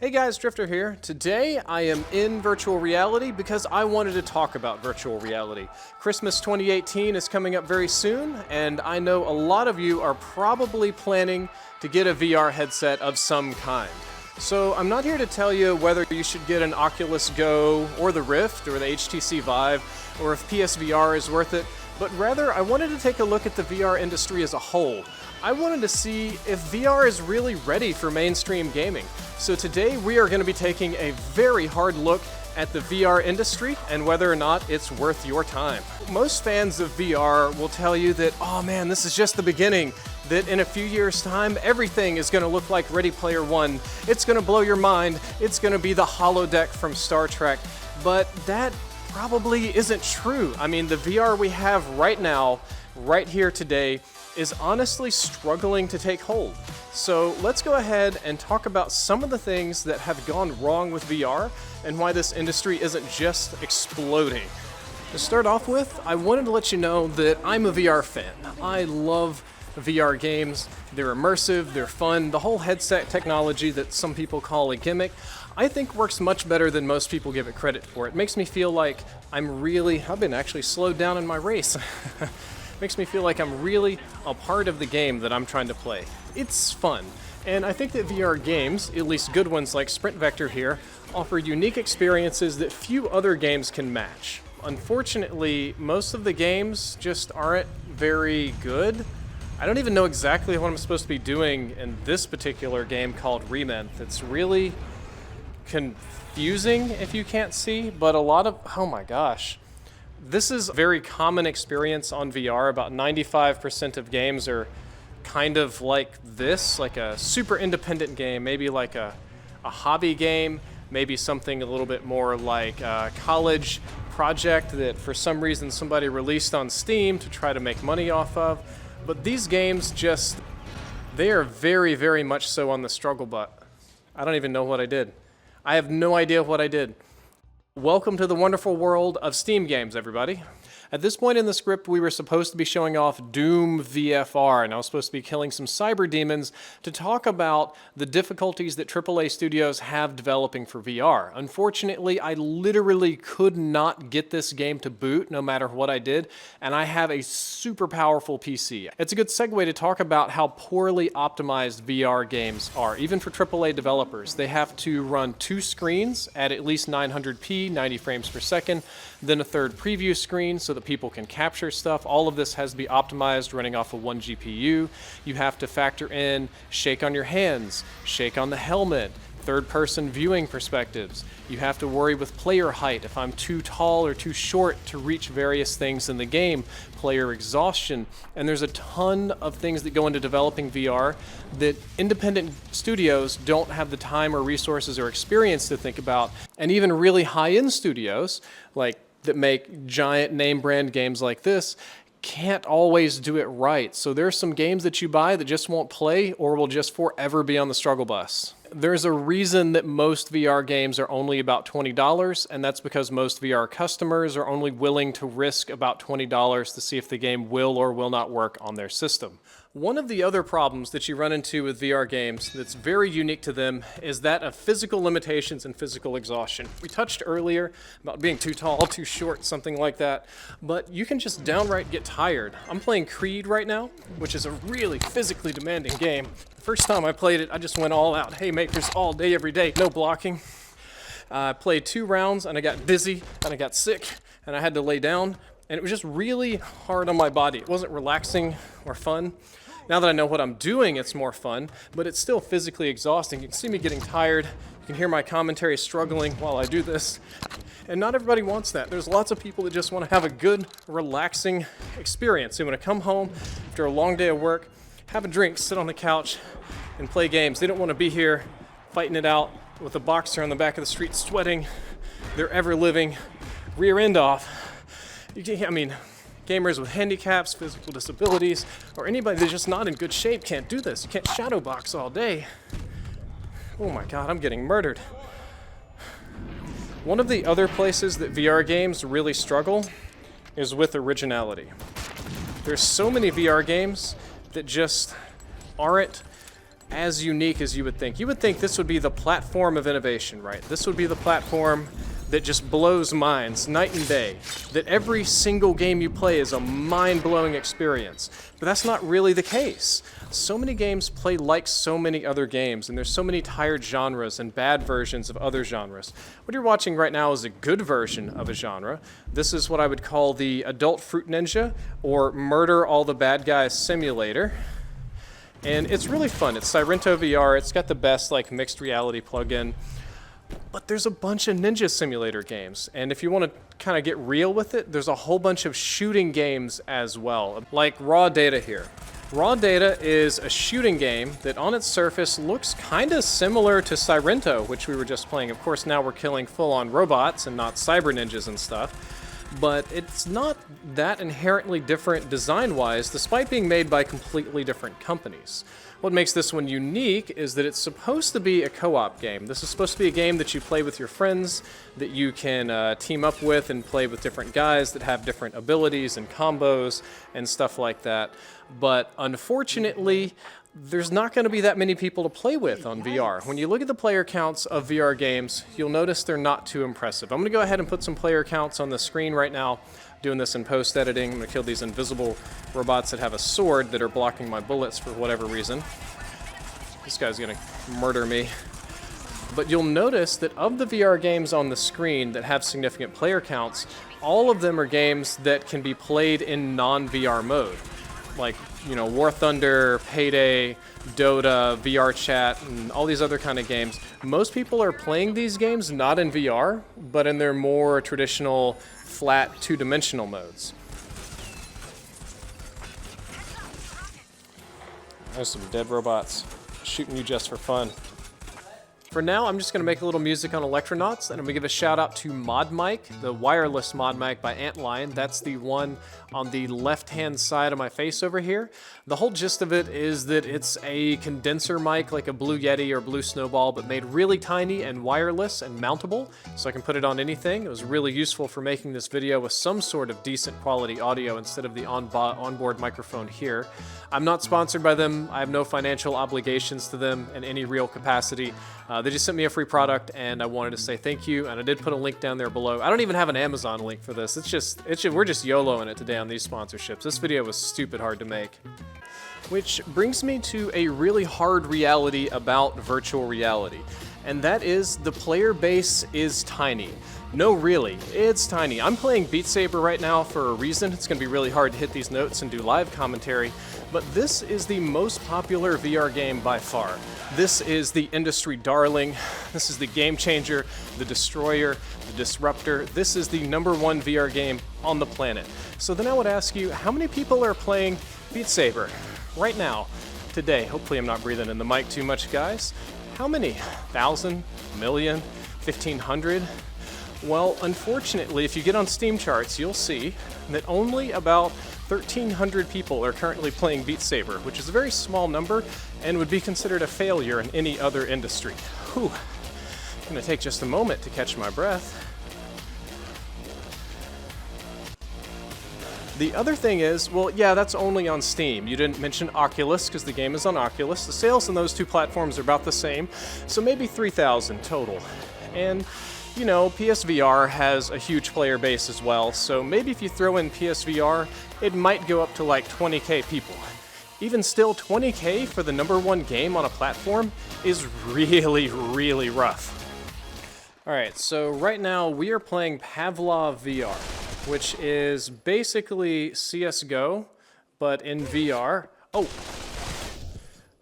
Hey guys, Drifter here. Today I am in virtual reality because I wanted to talk about virtual reality. Christmas 2018 is coming up very soon, and I know a lot of you are probably planning to get a VR headset of some kind. So I'm not here to tell you whether you should get an Oculus Go or the Rift or the HTC Vive or if PSVR is worth it, but rather I wanted to take a look at the VR industry as a whole. I wanted to see if VR is really ready for mainstream gaming. So today we are going to be taking a very hard look at the VR industry and whether or not it's worth your time. Most fans of VR will tell you that, oh man, this is just the beginning, that in a few years' time, everything is going to look like Ready Player One. It's going to blow your mind. It's going to be the holodeck from Star Trek. But that probably isn't true. I mean, the VR we have right now, right here today, is honestly struggling to take hold. So let's go ahead and talk about some of the things that have gone wrong with VR and why this industry isn't just exploding. To start off with, I wanted to let you know that I'm a VR fan. I love VR games. They're immersive, they're fun. The whole headset technology that some people call a gimmick, I think works much better than most people give it credit for. It makes me feel like I've been actually slowed down in my race. Makes me feel like I'm really a part of the game that I'm trying to play. It's fun, and I think that VR games, at least good ones like Sprint Vector here, offer unique experiences that few other games can match. Unfortunately, most of the games just aren't very good. I don't even know exactly what I'm supposed to be doing in this particular game called Rementh. It's really confusing if you can't see, but oh my gosh. This is a very common experience on VR. About 95% of games are kind of like this, like a super independent game, maybe like a hobby game, maybe something a little bit more like a college project that for some reason somebody released on Steam to try to make money off of. But these games they are very, very much so on the struggle bus. I don't even know what I did. I have no idea what I did. Welcome to the wonderful world of Steam games, everybody. At this point in the script, we were supposed to be showing off Doom VFR, and I was supposed to be killing some cyber demons to talk about the difficulties that AAA studios have developing for VR. Unfortunately, I literally could not get this game to boot no matter what I did, and I have a super powerful PC. It's a good segue to talk about how poorly optimized VR games are, even for AAA developers. They have to run 2 screens at least 900p, 90 frames per second, then a third preview screen so that people can capture stuff. All of this has to be optimized running off of 1 GPU. You have to factor in shake on your hands, shake on the helmet, third-person viewing perspectives. You have to worry with player height, if I'm too tall or too short to reach various things in the game, player exhaustion, and there's a ton of things that go into developing VR that independent studios don't have the time or resources or experience to think about, and even really high-end studios, like that make giant name brand games like this, can't always do it right. So there's some games that you buy that just won't play or will just forever be on the struggle bus. There's a reason that most VR games are only about $20, and that's because most VR customers are only willing to risk about $20 to see if the game will or will not work on their system. One of the other problems that you run into with VR games that's very unique to them is that of physical limitations and physical exhaustion. We touched earlier about being too tall, too short, something like that, but you can just downright get tired. I'm playing Creed right now, which is a really physically demanding game. The first time I played it, I just went all out, haymakers all day, every day, no blocking. I played 2 rounds and I got dizzy and I got sick and I had to lay down, and it was just really hard on my body. It wasn't relaxing or fun. Now that I know what I'm doing, it's more fun, but it's still physically exhausting. You can see me getting tired. You can hear my commentary struggling while I do this. And not everybody wants that. There's lots of people that just want to have a good, relaxing experience. They want to come home after a long day of work, have a drink, sit on the couch, and play games. They don't want to be here fighting it out with a boxer on the back of the street sweating their ever-living rear end off. Gamers with handicaps, physical disabilities, or anybody that's just not in good shape can't do this. You can't shadow box all day. Oh my God, I'm getting murdered. One of the other places that VR games really struggle is with originality. There's so many VR games that just aren't as unique as you would think. You would think this would be the platform of innovation, right? This would be the platform that just blows minds night and day, that every single game you play is a mind-blowing experience. But that's not really the case. So many games play like so many other games, and there's so many tired genres and bad versions of other genres. What you're watching right now is a good version of a genre. This is what I would call the Adult Fruit Ninja, or Murder All the Bad Guys Simulator. And it's really fun. It's Sairento VR. It's got the best like mixed reality plugin. But there's a bunch of Ninja Simulator games, and if you want to kind of get real with it, there's a whole bunch of shooting games as well, like Raw Data here. Raw Data is a shooting game that on its surface looks kind of similar to Sairento, which we were just playing. Of course, now we're killing full-on robots and not cyber ninjas and stuff, but it's not that inherently different design-wise, despite being made by completely different companies. What makes this one unique is that it's supposed to be a co-op game. This is supposed to be a game that you play with your friends, that you can team up with and play with different guys that have different abilities and combos and stuff like that. But unfortunately, there's not going to be that many people to play with on VR. When you look at the player counts of VR games, you'll notice they're not too impressive. I'm going to go ahead and put some player counts on the screen right now. Doing this in post-editing. I'm going to kill these invisible robots that have a sword that are blocking my bullets for whatever reason. This guy's going to murder me. But you'll notice that of the VR games on the screen that have significant player counts, all of them are games that can be played in non-VR mode. Like, you know, War Thunder, Payday, Dota, VR Chat, and all these other kind of games. Most people are playing these games not in VR, but in their more traditional, flat, two-dimensional modes. There's some dead robots shooting you just for fun. For now, I'm just going to make a little music on Electronauts, and I'm going to give a shout out to Mod Mic, the wireless Mod Mic by Antlion. That's the one on the left-hand side of my face over here. The whole gist of it is that it's a condenser mic like a Blue Yeti or Blue Snowball, but made really tiny and wireless and mountable, so I can put it on anything. It was really useful for making this video with some sort of decent quality audio instead of the onboard microphone here. I'm not sponsored by them. I have no financial obligations to them in any real capacity. They just sent me a free product, and I wanted to say thank you, and I did put a link down there below. I don't even have an Amazon link for this. We're just YOLOing it today on these sponsorships. This video was stupid hard to make. Which brings me to a really hard reality about virtual reality, and that is the player base is tiny. No, really, it's tiny. I'm playing Beat Saber right now for a reason. It's going to be really hard to hit these notes and do live commentary, but this is the most popular VR game by far. This is the industry darling. This is the game changer, the destroyer, the disruptor. This is the #1 VR game on the planet. So then I would ask you, how many people are playing Beat Saber right now, today? Hopefully I'm not breathing in the mic too much, guys. How many? 1,000? Million? 1,500? Well, unfortunately, if you get on Steam charts, you'll see that only about 1,300 people are currently playing Beat Saber, which is a very small number and would be considered a failure in any other industry. Whew. It's gonna take just a moment to catch my breath. The other thing is, well, yeah, that's only on Steam. You didn't mention Oculus, because the game is on Oculus. The sales on those two platforms are about the same, so maybe 3,000 total. And you know, PSVR has a huge player base as well, so maybe if you throw in PSVR, it might go up to like 20k people. Even still, 20k for the #1 game on a platform is really, really rough. Alright, so right now we are playing Pavlov Vr, which is basically CSGO, but in VR. Oh!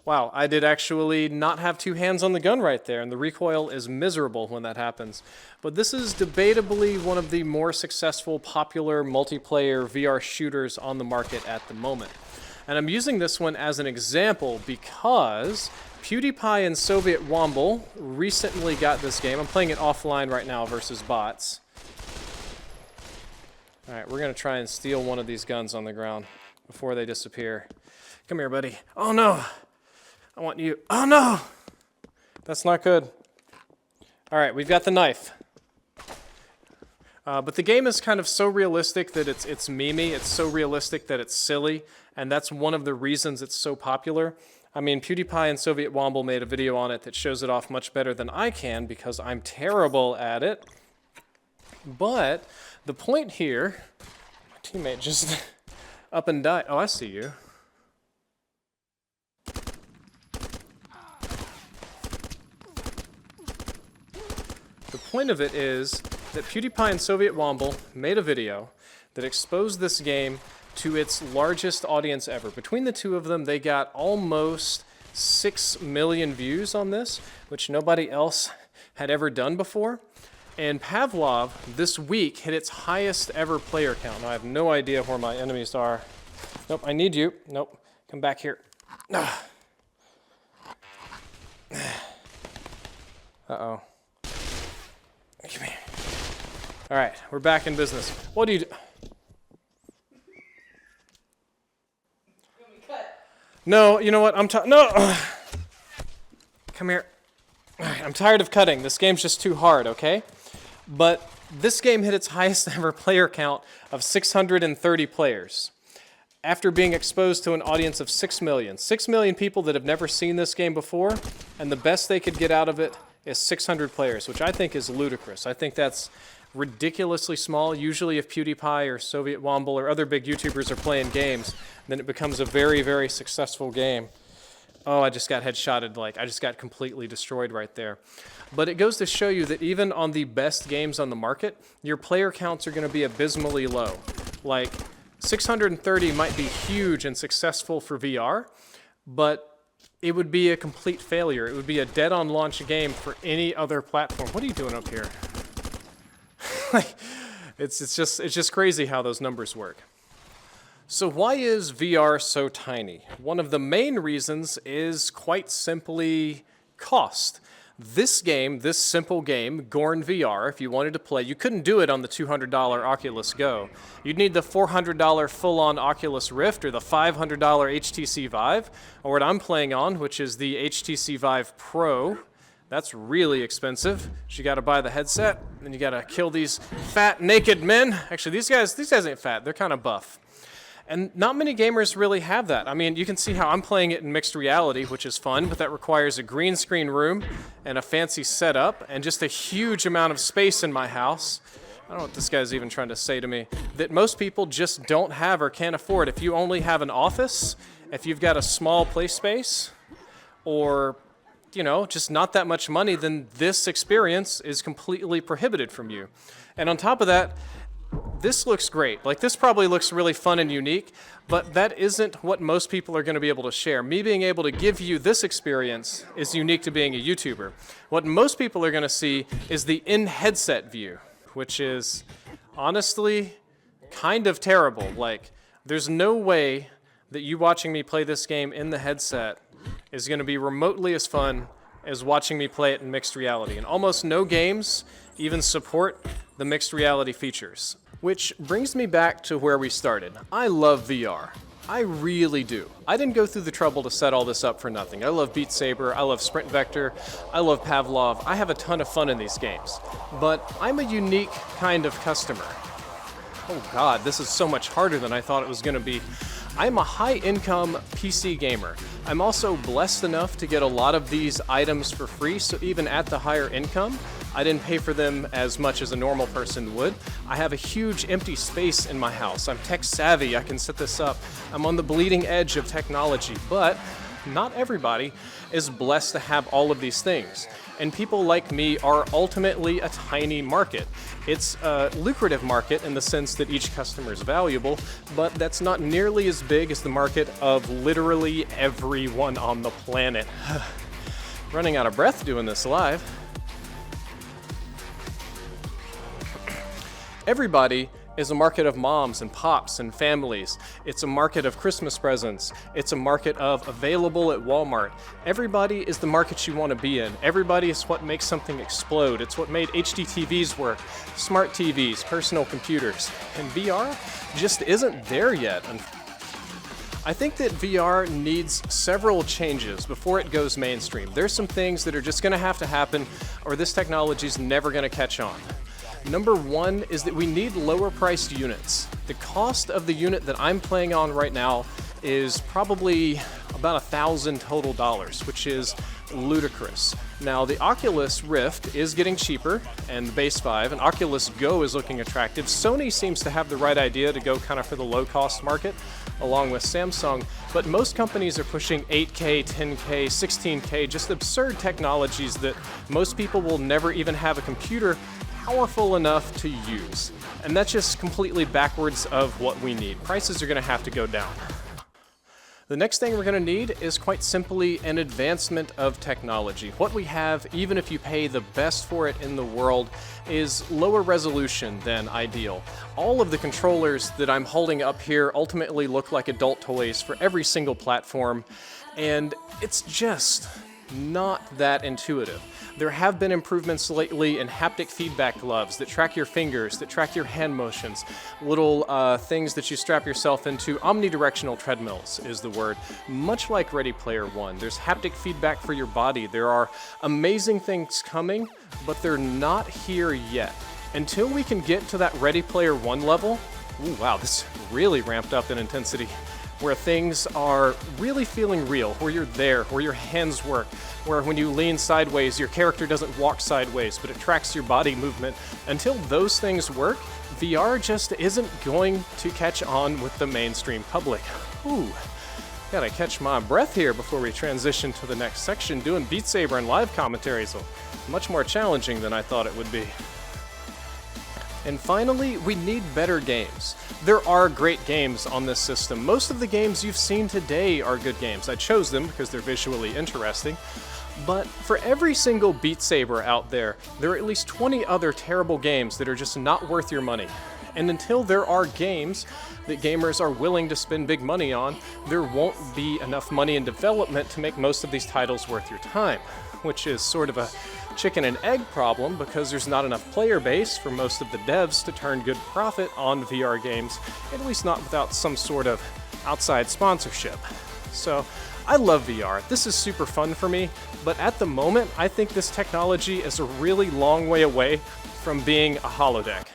Wow, I did actually not have two hands on the gun right there, and the recoil is miserable when that happens. But this is debatably one of the more successful, popular multiplayer VR shooters on the market at the moment. And I'm using this one as an example because PewDiePie and Soviet Womble recently got this game. I'm playing it offline right now versus bots. Alright, we're going to try and steal one of these guns on the ground before they disappear. Come here, buddy. Oh no! I want you. Oh no! That's not good. Alright, we've got the knife. But the game is kind of so realistic that it's memey. It's so realistic that it's silly, and that's one of the reasons it's so popular. I mean, PewDiePie and Soviet Womble made a video on it that shows it off much better than I can because I'm terrible at it. But the point here, my teammate just up and died. Oh, I see you. The point of it is that PewDiePie and Soviet Womble made a video that exposed this game to its largest audience ever. Between the two of them, they got almost 6 million views on this, which nobody else had ever done before. And Pavlov, this week, hit its highest ever player count. Now, I have no idea where my enemies are. Nope, I need you. Nope, come back here. Uh-oh. Come here. All right, we're back in business. What do you do? No, you know what? No! Come here. All right, I'm tired of cutting. This game's just too hard, okay? But this game hit its highest ever player count of 630 players. After being exposed to an audience of 6 million. 6 million people that have never seen this game before, and the best they could get out of it is 600 players, which I think is ludicrous. I think that's ridiculously small. Usually if PewDiePie or Soviet Womble or other big YouTubers are playing games, then it becomes a very, very successful game. Oh, I just got headshotted, I just got completely destroyed right there. But it goes to show you that even on the best games on the market, your player counts are going to be abysmally low. 630 might be huge and successful for VR, but it would be a complete failure. It would be a dead-on-launch game for any other platform. What are you doing up here? It's just crazy how those numbers work. So why is VR so tiny? One of the main reasons is quite simply cost. This game, this simple game, Gorn VR, if you wanted to play, you couldn't do it on the $200 Oculus Go. You'd need the $400 full-on Oculus Rift or the $500 HTC Vive, or what I'm playing on, which is the HTC Vive Pro. That's really expensive. You got to buy the headset, and you got to kill these fat, naked men. Actually, these guys ain't fat. They're kind of buff. And not many gamers really have that. I mean, you can see how I'm playing it in mixed reality, which is fun, but that requires a green screen room and a fancy setup and just a huge amount of space in my house. I don't know what this guy's even trying to say to me, that most people just don't have or can't afford. If you only have an office, if you've got a small play space, or just not that much money, then this experience is completely prohibited from you. And on top of that, this looks great. This probably looks really fun and unique, but that isn't what most people are going to be able to share. Me being able to give you this experience is unique to being a YouTuber. What most people are going to see is the in-headset view, which is honestly kind of terrible. There's no way that you watching me play this game in the headset is going to be remotely as fun as watching me play it in mixed reality. And almost no games even support the mixed reality features. Which brings me back to where we started. I love VR. I really do. I didn't go through the trouble to set all this up for nothing. I love Beat Saber, I love Sprint Vector, I love Pavlov. I have a ton of fun in these games. But I'm a unique kind of customer. Oh God, this is so much harder than I thought it was going to be. I'm a high-income PC gamer. I'm also blessed enough to get a lot of these items for free, so even at the higher income, I didn't pay for them as much as a normal person would. I have a huge empty space in my house. I'm tech savvy, I can set this up. I'm on the bleeding edge of technology, but not everybody is blessed to have all of these things. And people like me are ultimately a tiny market. It's a lucrative market in the sense that each customer is valuable, but that's not nearly as big as the market of literally everyone on the planet. Running out of breath doing this live. Everybody is a market of moms and pops and families. It's a market of Christmas presents. It's a market of available at Walmart. Everybody is the market you want to be in. Everybody is what makes something explode. It's what made HD TVs work, smart TVs, personal computers. And VR just isn't there yet. I think that VR needs several changes before it goes mainstream. There's some things that are just going to have to happen, or this technology is never going to catch on. Number one is that we need lower priced units. The cost of the unit that I'm playing on right now is probably about $1,000 total, which is ludicrous. Now, the Oculus Rift is getting cheaper, and the base Vive, and Oculus Go is looking attractive. Sony seems to have the right idea to go kind of for the low-cost market, along with Samsung, but most companies are pushing 8K, 10K, 16K, just absurd technologies that most people will never even have a computer powerful enough to use. And that's just completely backwards of what we need. Prices are going to have to go down. The next thing we're going to need is quite simply an advancement of technology. What we have, even if you pay the best for it in the world, is lower resolution than ideal. All of the controllers that I'm holding up here ultimately look like adult toys for every single platform, and it's just not that intuitive. There have been improvements lately in haptic feedback gloves that track your fingers, that track your hand motions, little things that you strap yourself into. Omnidirectional treadmills is the word. Much like Ready Player One, there's haptic feedback for your body. There are amazing things coming, but they're not here yet. Until we can get to that Ready Player One level, ooh, wow, this really ramped up in intensity, where things are really feeling real, where you're there, where your hands work, where when you lean sideways, your character doesn't walk sideways, but it tracks your body movement. Until those things work, VR just isn't going to catch on with the mainstream public. Ooh, gotta catch my breath here before we transition to the next section. Doing Beat Saber and live commentaries is much more challenging than I thought it would be. And finally, we need better games. There are great games on this system. Most of the games you've seen today are good games. I chose them because they're visually interesting. But for every single Beat Saber out there, there are at least 20 other terrible games that are just not worth your money. And until there are games that gamers are willing to spend big money on, there won't be enough money in development to make most of these titles worth your time, which is sort of a chicken and egg problem because there's not enough player base for most of the devs to turn good profit on VR games, at least not without some sort of outside sponsorship. So I love VR. This is super fun for me, but at the moment, I think this technology is a really long way away from being a holodeck.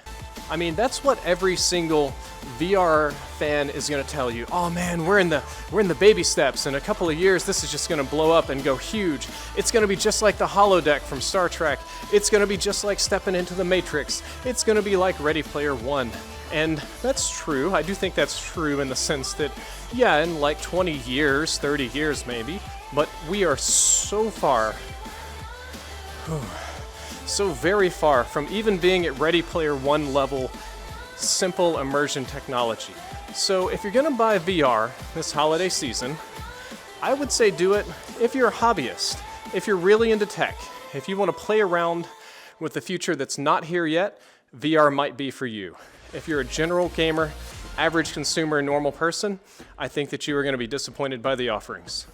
I mean, that's what every single VR fan is going to tell you. Oh man, we're in the baby steps. In a couple of years, this is just going to blow up and go huge. It's going to be just like the holodeck from Star Trek. It's going to be just like stepping into the Matrix. It's going to be like Ready Player One. And that's true. I do think that's true in the sense that, yeah, in like 20 years, 30 years maybe, but we are so far, so very far from even being at Ready Player One level simple immersion technology. So if you're gonna buy VR this holiday season, I would say do it if you're a hobbyist, if you're really into tech, if you want to play around with the future that's not here yet, VR might be for you. If you're a general gamer, average consumer, normal person, I think that you are going to be disappointed by the offerings.